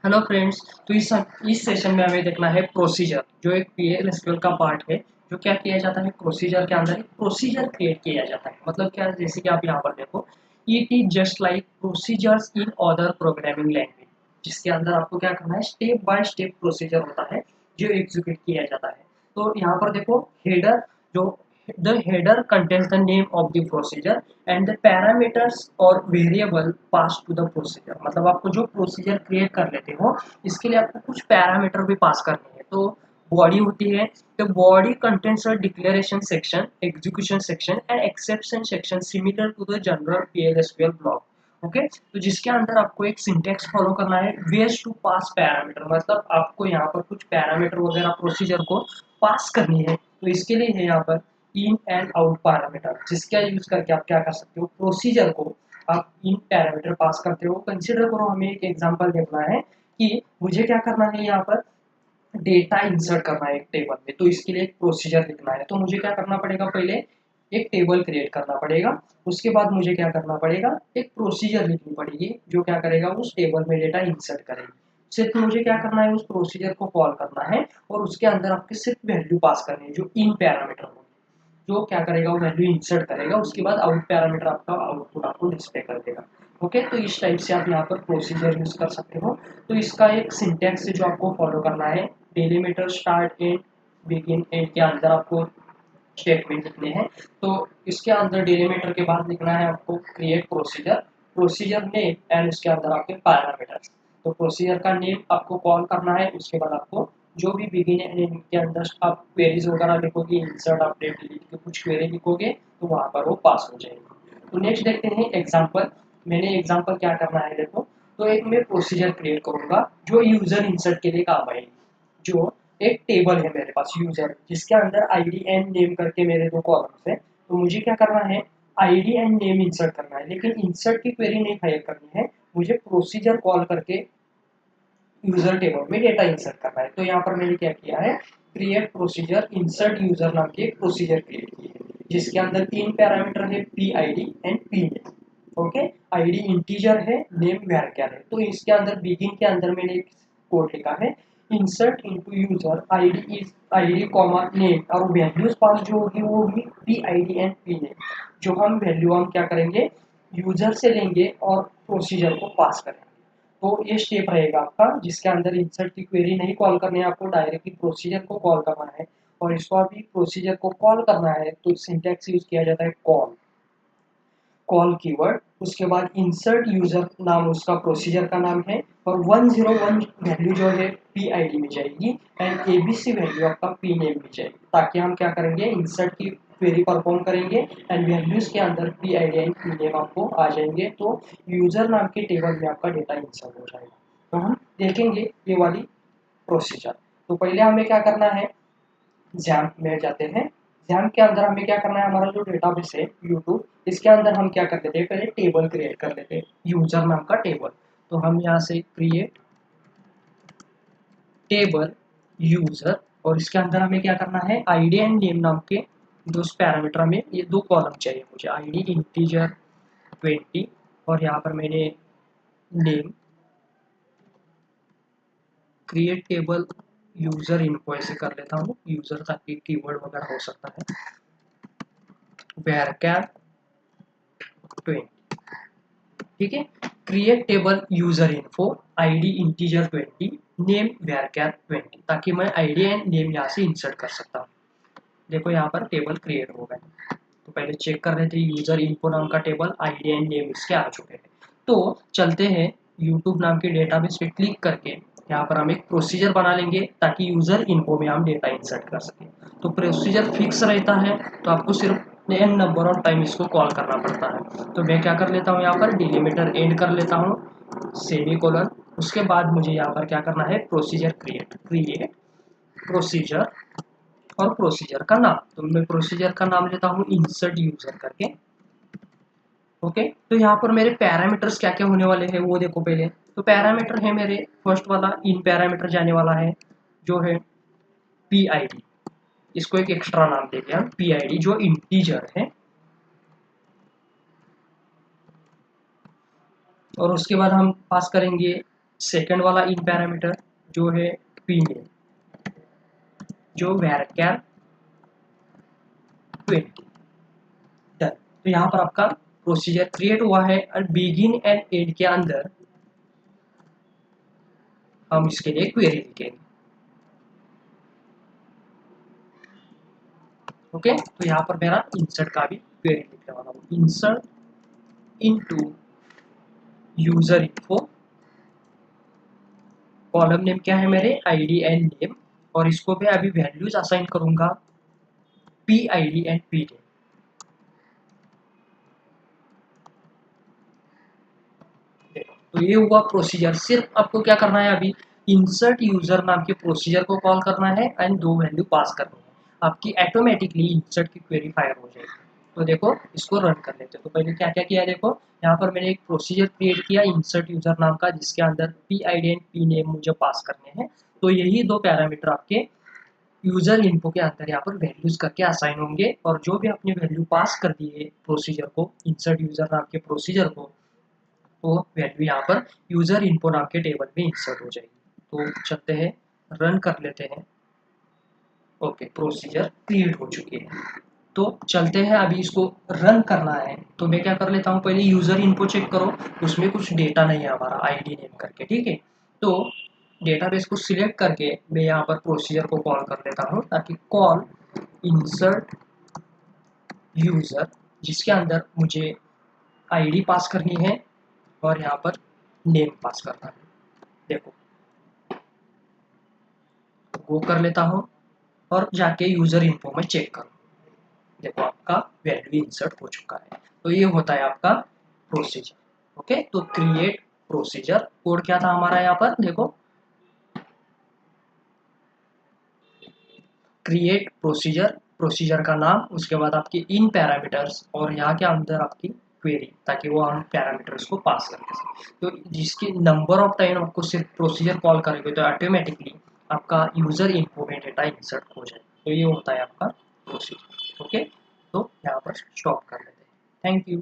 Hello friends. तो इस session में हमें देखना है प्रोसीजर, जो एक पीएल एसक्यूएल का पार्ट है। जो क्या किया जाता है, प्रोसीजर के अंदर एक प्रोसीजर क्रिएट किया जाता है। मतलब क्या, जैसे कि आप यहाँ पर देखो, it is just like procedures in other programming language, जिसके अंदर आपको क्या करना है, स्टेप बाय स्टेप प्रोसीजर होता है जो एग्जीक्यूट किया जाता है। तो यहाँ पर देखो, हेडर जो the header contains the name of the procedure and the parameters और variable pass to the procedure। मतलब आपको जो प्रोसीजर क्रिएट कर लेते हो, इसके लिए आपको कुछ पैरामीटर भी पास करने हैं। तो बॉडी होती है, तो body contents a declaration section, execution section and exception section similar to the general PLSQL block. Okay, तो जिसके अंदर आपको एक सिंटेक्स फॉलो करना है, वेज टू पास पैरामीटर। मतलब आपको यहाँ पर कुछ पैरामीटर वगैरह प्रोसीजर को पास करनी है। तो इसके लिए है यहाँ पर इन एंड आउट पैरामीटर, जिसका यूज करके आप क्या कर सकते हो, प्रोसीजर को आप इन पैरामीटर पास करते हो। कंसीडर करो, हमें एक एग्जांपल देखना है कि मुझे क्या करना है, यहाँ पर डेटा इंसर्ट करना है एक टेबल में। तो इसके लिए एक प्रोसीजर लिखना है। तो मुझे क्या करना पड़ेगा, पहले एक टेबल क्रिएट करना पड़ेगा। उसके बाद मुझे क्या करना पड़ेगा, एक प्रोसीजर लिखनी पड़ेगी जो क्या करेगा, उस टेबल में डेटा इंसर्ट करेगी। सिर्फ मुझे क्या करना है, उस प्रोसीजर को कॉल करना है और उसके अंदर आपके सिर्फ वैल्यू पास करनी है जो इन पैरामीटर होगी। जो क्या करेगा, वो वैल्यू इंसर्ट करेगा। उसके बाद आउट पैरामीटर आपका आउटपुट आपको डिस्प्ले कर देगा। ओके, तो इस टाइप से आप यहाँ पर प्रोसीजर यूज कर सकते हो। तो इसका एक सिंटेक्स है जो आपको फॉलो करना है। Delimiter, start, and, begin, and के अंदर आपको स्टेटमेंट लिखने हैं। तो इसके अंदर डेलीमीटर के बाद लिखना है आपको create procedure, procedure name and उसके अंदर आपके पैरामीटर्स। तो प्रोसीजर का नेम आपको कॉल करना है। उसके बाद आपको जो भी बिगिन एंड एंड के अंदर आप क्वेरीज वगैरह लिखोगे, इंसर्ट, अपडेट, डिलीट के कुछ क्वेरी लिखोगे, तो वहाँ पर वो पास हो जाएगी। तो नेक्स्ट देखते हैं एग्जाम्पल। मैंने एग्जाम्पल क्या करना है, देखो। तो एक मैं प्रोसीजर क्रिएट करूंगा जो यूजर इंसर्ट के लिए काम आएगी। जो एक टेबल है मेरे पास यूजर, जिसके अंदर आईडी एंड नेम करके मेरे दो कॉलम्स है। तो मुझे क्या करना है, आईडी एंड नेम इंसर्ट करना है, लेकिन इंसर्ट की क्वेरी नहीं फायर करनी है। मुझे प्रोसीजर कॉल करके यूजर टेबल में डेटा इंसर्ट करना है। तो यहाँ पर मैंने क्या किया है, क्रिएट प्रोसीजर इंसर्ट यूजर नाम की एक प्रोसीजर क्रिएट की है, जिसके अंदर तीन पैरामीटर है, P I D and P name. Okay, ID integer है, नेम वैरिएबल है। तो इसके अंदर बिगिन के अंदर मैंने एक कोड लिखा है, insert into user ID is ID comma name, और वैल्यूज पास जो होगी वो होगी P I D and P name. जो हम वैल्यू हम क्या करेंगे, यूजर से लेंगे और प्रोसीजर को पास करेंगे। तो ये स्टेप रहेगा आपका, जिसके अंदर इंसर्ट की क्वेरी नहीं कॉल करनी है, आपको डायरेक्टली प्रोसीजर को कॉल करना है। और इसको अभी प्रोसीजर को कॉल करना है तो सिंटैक्स यूज किया जाता है कॉल, कॉल कीवर्ड। उसके बाद इंसर्ट यूजर नाम उसका प्रोसीजर का नाम है, और 101 वैल्यू जो है पी आई डी में जाएगी एंड एबीसी वैल्यू आपका पी नेम में जाएगी, ताकि हम क्या करेंगे, इंसर्ट की क्वेरी परफॉर्म करेंगे एंड वैल्यूज के अंदर P I D and P name आपको आ जाएंगे। तो यूजर नाम के टेबल में आपका डेटा इंसर्ट हो जाएगा। तो हम देखेंगे ये वाली प्रोसीजर। तो पहले हमें क्या करना है, जैम में जाते हैं। जैम के अंदर हमें क्या करना है, हमारा जो डेटाबेस है यूट्यूब, इसके अंदर हम क्या कर लेते हैं, पहले टेबल क्रिएट कर लेते हैं, यूजर नाम का टेबल। तो हम यहाँ से क्रिएट टेबल यूजर, और इसके अंदर हमें क्या करना है, आईडी एंड नेम नाम के दो पैरामीटर में, ये दो कॉलम चाहिए मुझे, आईडी इंटीजर 20, और यहाँ पर मैंने नेम, क्रिएट टेबल यूजर इनको ऐसे कर लेता हूँ यूजर, ताकि कीवर्ड वगैरह हो सकता है, varchar 20। ठीक है, create table user info, ID integer 20, name varchar 20, ताकि मैं आईडी एंड नेम यहाँ से इंसर्ट कर सकता हूँ। देखो यहाँ पर टेबल क्रिएट हो गए। तो पहले चेक कर रहे थे, यूजर इन्फो नाम का टेबल, आईडी एंड नेम इसके आ चुके हैं। तो चलते हैं यूट्यूब नाम के डेटाबेस पे क्लिक करके, यहाँ पर हम एक प्रोसीजर बना लेंगे ताकि यूजर इन्फो में हम डेटा इंसर्ट कर सकें। तो प्रोसीजर फिक्स रहता है, तो आपको सिर्फ एन नंबर ऑफ टाइम इसको कॉल करना पड़ता है। तो मैं क्या कर लेता हूँ, यहाँ पर डिलीमीटर एंड कर लेता हूँ, सेमी कोलन। उसके बाद मुझे यहाँ पर क्या करना है, प्रोसीजर क्रिएट प्रोसीजर, और प्रोसीजर का नाम, तो मैं प्रोसीजर का नाम लेता हूँ इंसर्ट यूजर करके। ओके, तो यहाँ पर मेरे पैरामीटर्स क्या क्या होने वाले हैं वो देखो पहले। तो पैरामीटर है मेरे, फर्स्ट वाला इन पैरामीटर जाने वाला है जो है पी आई डी, इसको एक एक्स्ट्रा नाम देंगे हम पी आई डी, जो इंटीजर है। और उसके बाद हम पास करेंगे सेकंड वाला इन पैरामीटर जो है पी नेम, जो varchar 20 डन। तो यहाँ पर आपका प्रोसीजर क्रिएट हुआ है और बिगिन एंड एंड के अंदर हम इसके लिए क्वेरी लिखेंगे। ओके, तो यहाँ पर मेरा इंसर्ट का भी क्वेरी लिखने वाला हूँ, insert into user info, column name क्या है मेरे आईडी एंड नेम, और इसको मैं अभी वैल्यूज असाइन करूंगा P ID and P name. तो ये हुआ प्रोसीजर। सिर्फ आपको क्या करना है अभी, इंसर्ट यूजर नाम के प्रोसीजर को कॉल करना है एंड दो वैल्यू पास करनी है, आपकी ऑटोमेटिकली इंसर्ट की क्वेरी फायर हो जाएगी। तो देखो इसको रन कर लेते हैं। तो पहले क्या क्या किया, देखो यहाँ पर मैंने एक प्रोसीजर क्रिएट किया इंसर्ट यूजर नाम का, जिसके अंदर P ID and P name मुझे पास करने हैं। तो यही दो पैरामीटर आपके यूजर इन्फो के अंदर यहाँ पर वैल्यूज करके असाइन होंगे, और जो भी आपने वैल्यू पास कर दी है प्रोसीजर को, इंसर्ट यूजर नाम के प्रोसीजर को, तो वैल्यू यहाँ पर यूजर इन्फो नाम के टेबल में इंसर्ट हो जाएगी। तो चलते हैं रन कर लेते हैं। ओके, प्रोसीजर क्रिएट हो चुकी है। तो चलते हैं अभी इसको रन करना है। तो मैं क्या कर लेता हूँ, पहले यूजर इन्फो चेक करो, उसमें कुछ डेटा नहीं है हमारा आईडी नेम करके, ठीक है। तो डेटाबेस को सिलेक्ट करके मैं यहाँ पर प्रोसीजर को कॉल कर लेता हूँ, ताकि कॉल इंसर्ट यूजर, जिसके अंदर मुझे आईडी पास करनी है और यहाँ पर नेम पास करना है। देखो वो कर लेता हूँ और जाके यूजर इन्फो में चेक करो, देखो आपका वैल्यू इंसर्ट हो चुका है। तो ये होता है आपका प्रोसीजर। ओके, तो क्रिएट प्रोसीजर कोड क्या था हमारा यहाँ पर, देखो क्रिएट प्रोसीजर, प्रोसीजर का नाम, उसके बाद आपके इन पैरामीटर्स और यहाँ के अंदर आपकी क्वेरी, ताकि वो हम पैरामीटर्स को पास कर सकें। तो जिसके नंबर ऑफ टाइम आपको सिर्फ प्रोसीजर कॉल करेंगे तो ऑटोमेटिकली आपका यूजर इन्फो में डेटा इंसर्ट हो जाए। तो ये होता है आपका प्रोसीजर। ओके, तो यहाँ पर स्टॉप कर लेते हैं। Thank you.